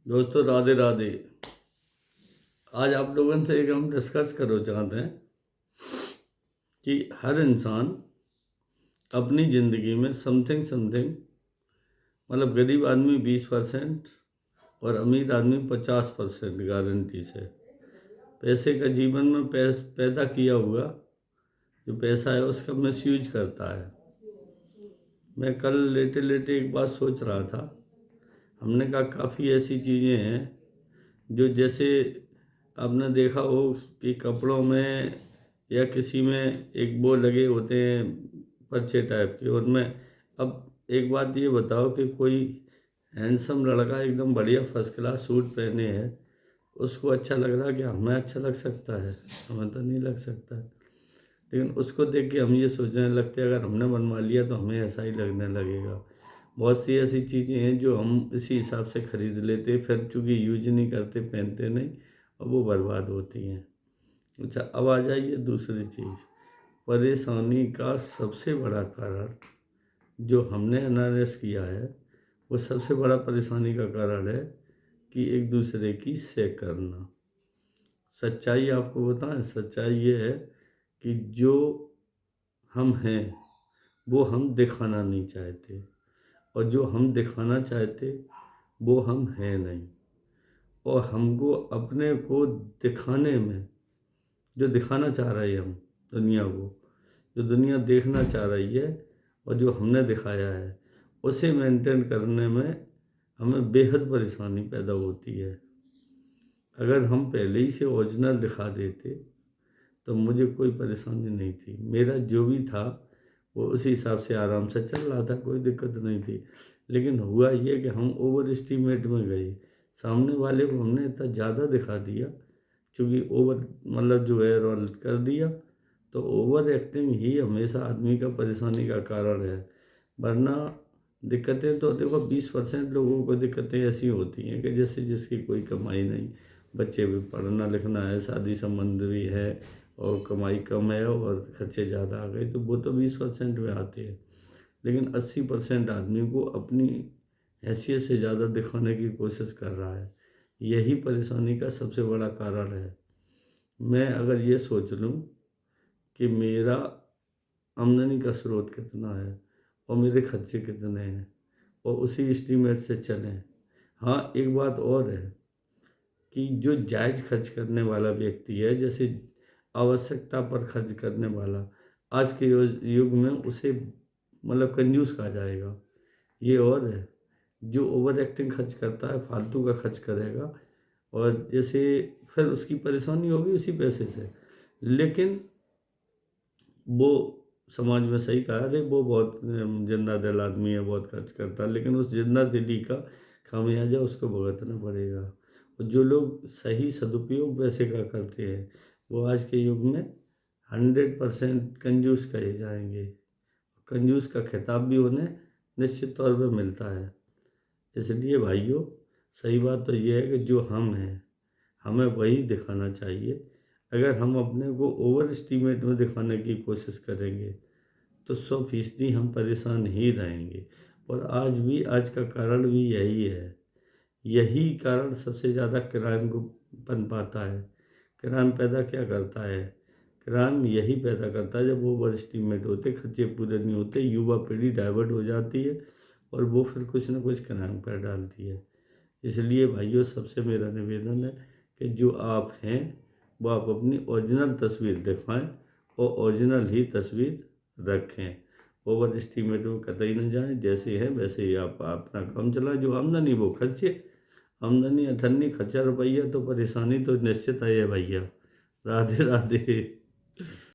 दोस्तों राधे राधे। आज आप लोगों से एक हम डिस्कस करो चाहते हैं कि हर इंसान अपनी ज़िंदगी में समथिंग समथिंग मतलब गरीब आदमी 20% और अमीर आदमी 50% गारंटी से पैसे का जीवन में पैदा किया हुआ जो पैसा है उसका मिसयूज करता है। मैं कल लेटे लेटे एक बात सोच रहा था। हमने कहा काफ़ी ऐसी चीज़ें हैं जो जैसे आपने देखा हो कि कपड़ों में या किसी में एक वो लगे होते हैं पर्चे टाइप के, उनमें अब एक बात ये बताओ कि कोई हैंडसम लड़का एकदम बढ़िया फर्स्ट क्लास सूट पहने है, उसको अच्छा लग रहा है कि हमें अच्छा लग सकता है? हमें तो नहीं लग सकता है। लेकिन उसको देख के हम ये सोचने लगते हैं अगर हमने बनवा लिया तो हमें ऐसा ही लगने लगेगा। बहुत सी ऐसी चीज़ें हैं जो हम इसी हिसाब से ख़रीद लेते, फिर चूँकि यूज नहीं करते, पहनते नहीं और वो बर्बाद होती हैं। अच्छा, अब आ जाइए दूसरी चीज़। परेशानी का सबसे बड़ा कारण जो हमने एनालाइज किया है, वो सबसे बड़ा परेशानी का कारण है कि एक दूसरे की शेयर करना। सच्चाई आपको बताएं, सच्चाई ये है कि जो हम हैं वो हम दिखाना नहीं चाहते, और जो हम दिखाना चाहते वो हम हैं नहीं। और हमको अपने को दिखाने में, जो दिखाना चाह रहे हैं हम दुनिया को, जो दुनिया देखना चाह रही है और जो हमने दिखाया है, उसे मेंटेन करने में हमें बेहद परेशानी पैदा होती है। अगर हम पहले ही से ओरिजिनल दिखा देते तो मुझे कोई परेशानी नहीं थी। मेरा जो भी था वो उसी हिसाब से आराम से चल रहा था, कोई दिक्कत नहीं थी। लेकिन हुआ ये कि हम ओवर एस्टीमेट में गए, सामने वाले को हमने इतना ज़्यादा दिखा दिया, क्योंकि ओवर मतलब जो है रोल कर दिया। तो ओवर एक्टिंग ही हमेशा आदमी का परेशानी का कारण है। वरना दिक्कतें तो देखो 20% लोगों को दिक्कतें ऐसी होती हैं कि जैसे जिसकी कोई कमाई नहीं, बच्चे भी पढ़ना लिखना है, शादी संबंध भी है और कमाई कम है और खर्चे ज़्यादा आ गए, तो वो तो 20% में आते हैं। लेकिन 80% आदमी को अपनी हैसियत से ज़्यादा दिखाने की कोशिश कर रहा है। यही परेशानी का सबसे बड़ा कारण है। मैं अगर ये सोच लूँ कि मेरा आमदनी का स्रोत कितना है और मेरे खर्चे कितने हैं और उसी एस्टीमेट से चलें। हाँ, एक बात और है कि जो जायज़ खर्च करने वाला व्यक्ति है, जैसे आवश्यकता पर खर्च करने वाला, आज के युग में उसे मतलब कंजूस कहा जाएगा। ये और है, जो ओवर एक्टिंग खर्च करता है, फालतू का खर्च करेगा और जैसे फिर उसकी परेशानी होगी उसी पैसे से। लेकिन वो समाज में सही कहा, अरे वो बहुत जिंदा दिल आदमी है, बहुत खर्च करता है, लेकिन उस जिंदा दिली का खामियाजा उसको भुगतना पड़ेगा। और जो लोग सही सदुपयोग पैसे का करते हैं वो आज के युग में 100% कंजूस कहे जाएंगे। कंजूस का खिताब भी उन्हें निश्चित तौर पर मिलता है। इसलिए भाइयों, सही बात तो ये है कि जो हम हैं हमें वही दिखाना चाहिए। अगर हम अपने को ओवर एस्टीमेट में दिखाने की कोशिश करेंगे तो 100% हम परेशान ही रहेंगे। और आज का कारण भी यही है। यही कारण सबसे ज़्यादा क्राइम को पनपाता है। क्राइम पैदा क्या करता है? क्राइम यही पैदा करता है जब ओवर एस्टीमेट होते, खर्चे पूरे नहीं होते, युवा पीढ़ी डाइवर्ट हो जाती है और वो फिर कुछ ना कुछ क्राइम कर डालती है। इसलिए भाइयों, सबसे मेरा निवेदन है कि जो आप हैं वो आप अपनी ओरिजिनल तस्वीर दिखाएं और ओरिजिनल ही तस्वीर रखें। ओवर एस्टीमेट में कतई न जाएं, जैसे है वैसे ही आप अपना काम चलाएं। जो आमदनी वो खर्चे, आमदनी अठन्नी खर्चा रुपया तो परेशानी तो निश्चित है भैया। राधे राधे।